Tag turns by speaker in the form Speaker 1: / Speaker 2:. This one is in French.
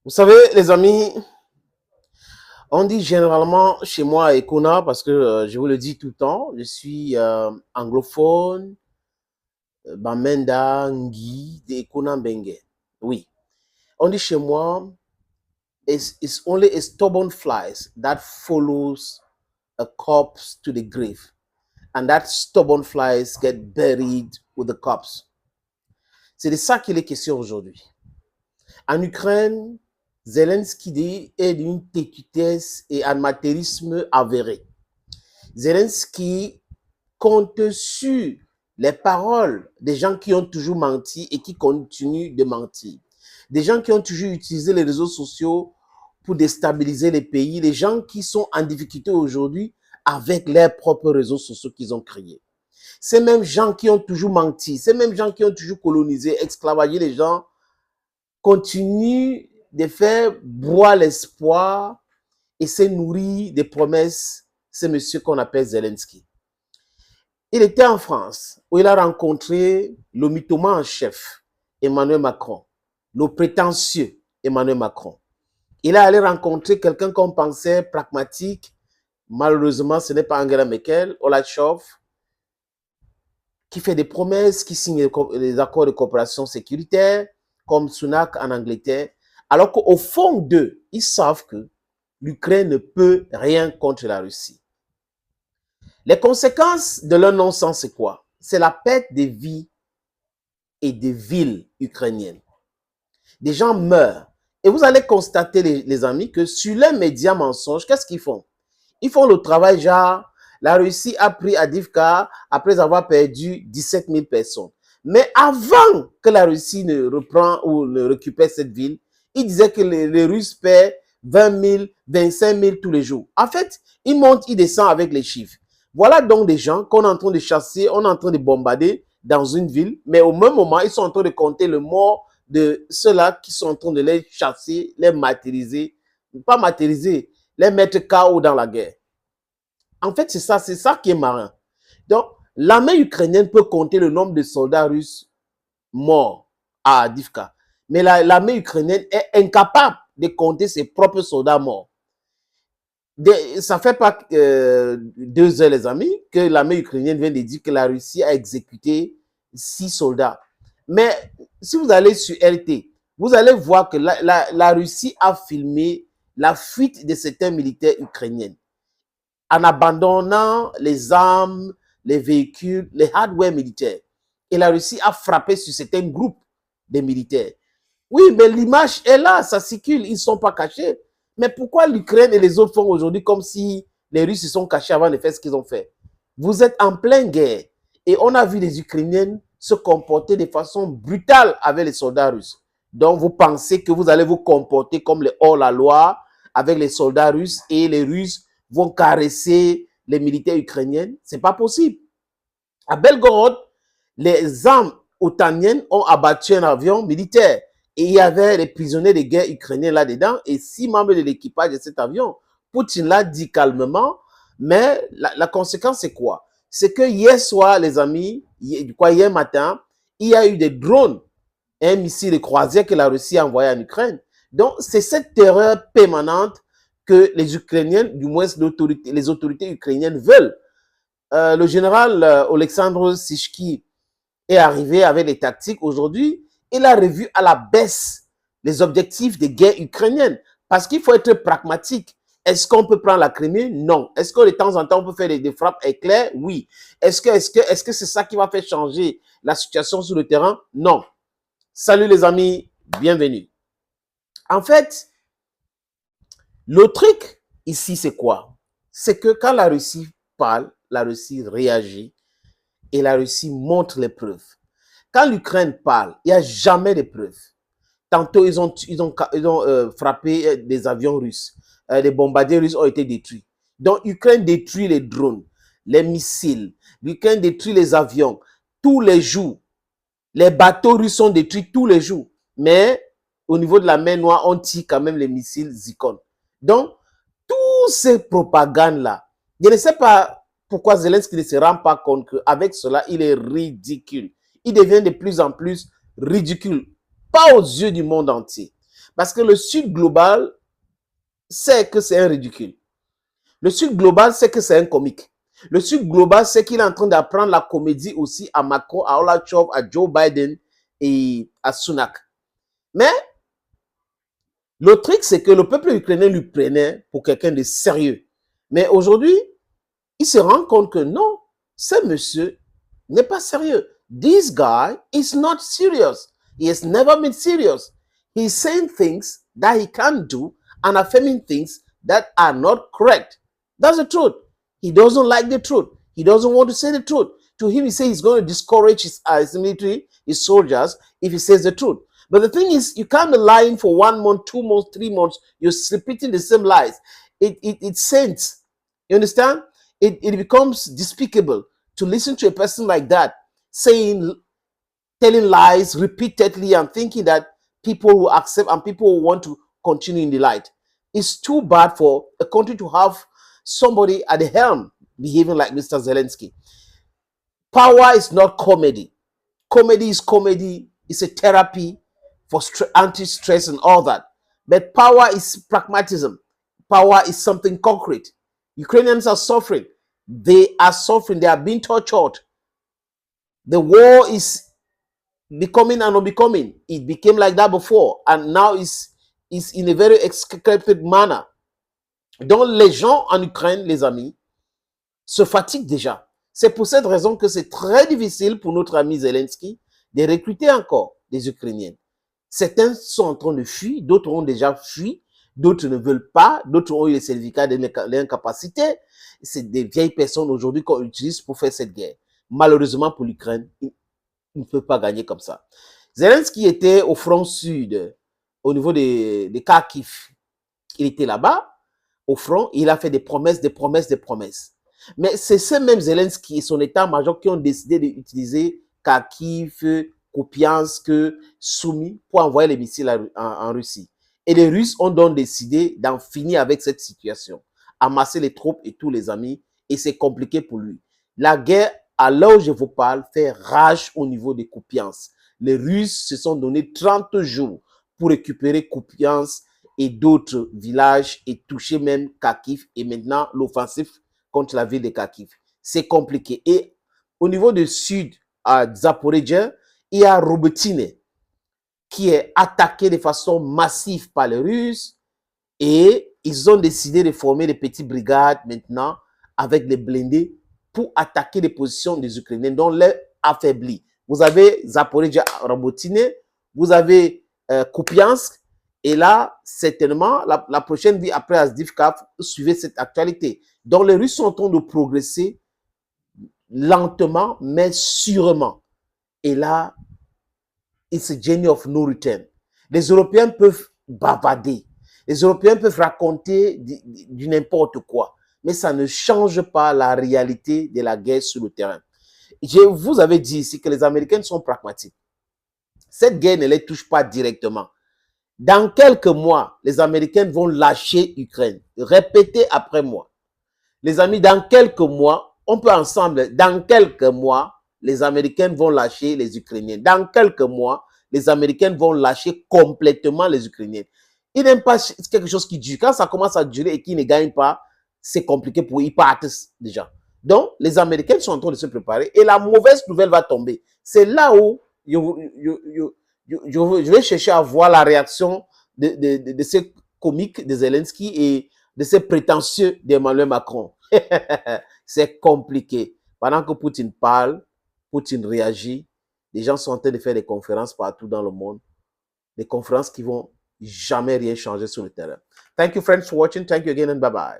Speaker 1: Vous savez, les amis, on dit généralement chez moi à Ekona, parce que je vous le dis tout le temps, je suis anglophone, Bamenda, Ngi, de Ekona Mbenge. Oui. On dit chez moi, it's only a stubborn flies that follows a corpse to the grave. And that stubborn flies get buried with the corpse. C'est de ça qu'il est question aujourd'hui. En Ukraine, Zelensky est d'une têtutesse et un amatérisme avéré. Zelensky compte sur les paroles des gens qui ont toujours menti et qui continuent de mentir. Des gens qui ont toujours utilisé les réseaux sociaux pour déstabiliser les pays. Les gens qui sont en difficulté aujourd'hui avec leurs propres réseaux sociaux qu'ils ont créés. Ces mêmes gens qui ont toujours menti, ces mêmes gens qui ont toujours colonisé, esclavagé les gens, continuent de faire boire l'espoir et se nourrir des promesses. C'est monsieur qu'on appelle Zelensky. Il était en France où il a rencontré le mythomane en chef, Emmanuel Macron, le prétentieux Emmanuel Macron. Il est allé rencontrer quelqu'un qu'on pensait pragmatique. Malheureusement, ce n'est pas Angela Merkel, Olaf Scholz, qui fait des promesses, qui signe les accords de coopération sécuritaire, comme Sunak en Angleterre, alors qu'au fond d'eux, ils savent que l'Ukraine ne peut rien contre la Russie. Les conséquences de leur non-sens, c'est quoi? C'est la perte des vies et des villes ukrainiennes. Des gens meurent. Et vous allez constater, les amis, que sur les médias mensonges, qu'est-ce qu'ils font? Ils font le travail genre, la Russie a pris Avdiivka après avoir perdu 17 000 personnes. Mais avant que la Russie ne reprend ou ne récupère cette ville, ils disaient que les Russes perdent 20 000, 25 000 tous les jours. En fait, ils montent, ils descendent avec les chiffres. Voilà donc des gens qu'on est en train de chasser, on est en train de bombarder dans une ville, mais au même moment, ils sont en train de compter le mort de ceux-là qui sont en train de les chasser, les martyriser, pas martyriser, les mettre KO dans la guerre. En fait, c'est ça qui est marrant. Donc, l'armée ukrainienne peut compter le nombre de soldats russes morts à Avdiivka, mais l'armée ukrainienne est incapable de compter ses propres soldats morts. Ça fait pas 2 heures, les amis, que l'armée ukrainienne vient de dire que la Russie a exécuté 6 soldats. Mais si vous allez sur RT, vous allez voir que la Russie a filmé la fuite de certains militaires ukrainiens en abandonnant les armes, les véhicules, les hardware militaires. Et la Russie a frappé sur certains groupes de militaires. Oui, mais l'image est là, ça circule, ils ne sont pas cachés. Mais pourquoi l'Ukraine et les autres font aujourd'hui comme si les Russes se sont cachés avant de faire ce qu'ils ont fait? Vous êtes en pleine guerre et on a vu les Ukrainiens se comporter de façon brutale avec les soldats russes. Donc vous pensez que vous allez vous comporter comme les hors-la-loi avec les soldats russes et les Russes vont caresser les militaires ukrainiens? Ce n'est pas possible. À Belgorod, les armes otaniennes ont abattu un avion militaire. Et il y avait les prisonniers de guerre ukrainiens là-dedans et 6 membres de l'équipage de cet avion. Poutine l'a dit calmement, mais la conséquence, c'est quoi? C'est que hier soir, les amis, hier matin, il y a eu des drones, un missile de croisière que la Russie a envoyé en Ukraine. Donc, c'est cette terreur permanente que les Ukrainiens, du moins les autorités ukrainiennes veulent. Le général Oleksandr Sishki est arrivé avec des tactiques aujourd'hui. Il a revu à la baisse les objectifs des guerres ukrainiennes. Parce qu'il faut être pragmatique. Est-ce qu'on peut prendre la Crimée? Non. Est-ce que de temps en temps, on peut faire des frappes éclairs? Oui. Est-ce que c'est ça qui va faire changer la situation sur le terrain? Non. Salut les amis, bienvenue. En fait, le truc ici, c'est quoi? C'est que quand la Russie parle, la Russie réagit et la Russie montre les preuves. Quand l'Ukraine parle, il n'y a jamais de preuves. Tantôt, ils ont frappé des avions russes. Les bombardiers russes ont été détruits. Donc, l'Ukraine détruit les drones, les missiles. L'Ukraine détruit les avions tous les jours. Les bateaux russes sont détruits tous les jours. Mais au niveau de la mer Noire, on tire quand même les missiles Zircon. Donc, toutes ces propagandes-là, je ne sais pas pourquoi Zelensky ne se rend pas compte qu'avec cela, il est ridicule. Il devient de plus en plus ridicule, pas aux yeux du monde entier. Parce que le Sud global sait que c'est un ridicule. Le Sud global sait que c'est un comique. Le Sud global sait qu'il est en train d'apprendre la comédie aussi à Macron, à Olachov, à Joe Biden et à Sunak. Mais le truc, c'est que le peuple ukrainien lui prenait pour quelqu'un de sérieux. Mais aujourd'hui, il se rend compte que non, ce monsieur n'est pas sérieux. This guy is not serious. He has never been serious. He's saying things that he can't do and affirming things that are not correct. That's the truth. He doesn't like the truth. He doesn't want to say the truth. To him, he says he's going to discourage his military, his soldiers, if he says the truth. But the thing is, you can't be lying for 1 month, 2 months, 3 months. You're repeating the same lies. It sends. You understand? It becomes despicable to listen to a person like that telling lies repeatedly and thinking that people will accept and people will want to continue in the light. It's too bad for a country to have somebody at the helm behaving like Mr. Zelensky. Power is not comedy. Comedy is comedy. It's a therapy for anti-stress and all that. But power is pragmatism. Power is something concrete. Ukrainians are suffering. They are suffering. They are being tortured. The war is becoming and unbecoming. It became like that before, and now is in a very execrated manner. Donc les gens en Ukraine, les amis, se fatiguent déjà. C'est pour cette raison que c'est très difficile pour notre ami Zelensky de recruter encore des Ukrainiens. Certains sont en train de fuir, d'autres ont déjà fui, d'autres ne veulent pas, d'autres ont eu les certificats d'incapacité. C'est des vieilles personnes aujourd'hui qu'on utilise pour faire cette guerre. Malheureusement pour l'Ukraine, il ne peut pas gagner comme ça. Zelensky était au front sud, au niveau de Kharkiv. Il était là-bas, au front, il a fait des promesses, des promesses, des promesses. Mais c'est ce même Zelensky et son état-major qui ont décidé d'utiliser Kharkiv, Kupiansk, Soumy pour envoyer les missiles en Russie. Et les Russes ont donc décidé d'en finir avec cette situation, amasser les troupes et tous les amis, et c'est compliqué pour lui. La guerre, à l'heure où je vous parle, fait rage au niveau de Kupiansk. Les Russes se sont donné 30 jours pour récupérer Kupiansk et d'autres villages et toucher même Kharkiv et maintenant l'offensive contre la ville de Kharkiv. C'est compliqué. Et au niveau du sud, à Zaporizhzhia, il y a Robotine qui est attaqué de façon massive par les Russes et ils ont décidé de former des petites brigades maintenant avec des blindés pour attaquer les positions des Ukrainiens, dont les affaiblis. Vous avez Zaporizhzhia, Robotine, vous avez Kupiansk, et là, certainement, la prochaine vie après Asdivka, suivez cette actualité. Donc, les Russes sont en train de progresser lentement, mais sûrement. Et là, it's a journey of no return. Les Européens peuvent bavader. Les Européens peuvent raconter du n'importe quoi. Mais ça ne change pas la réalité de la guerre sur le terrain. Je vous avais dit ici que les Américains sont pragmatiques. Cette guerre ne les touche pas directement. Dans quelques mois, les Américains vont lâcher l'Ukraine. Répétez après moi. Les amis, dans quelques mois, on peut ensemble, dans quelques mois, les Américains vont lâcher les Ukrainiens. Dans quelques mois, les Américains vont lâcher complètement les Ukrainiens. Ils n'aiment pas quelque chose qui dure. Quand ça commence à durer et qu'ils ne gagnent pas, c'est compliqué pour eux. Ils partent déjà. Donc, les Américains sont en train de se préparer et la mauvaise nouvelle va tomber. C'est là où je vais chercher à voir la réaction de ces comiques de Zelensky et de ces prétentieux d'Emmanuel Macron. C'est compliqué. Pendant que Poutine parle, Poutine réagit, les gens sont en train de faire des conférences partout dans le monde, des conférences qui vont jamais rien changer sur le terrain. Thank you friends for watching. Thank you again and bye bye.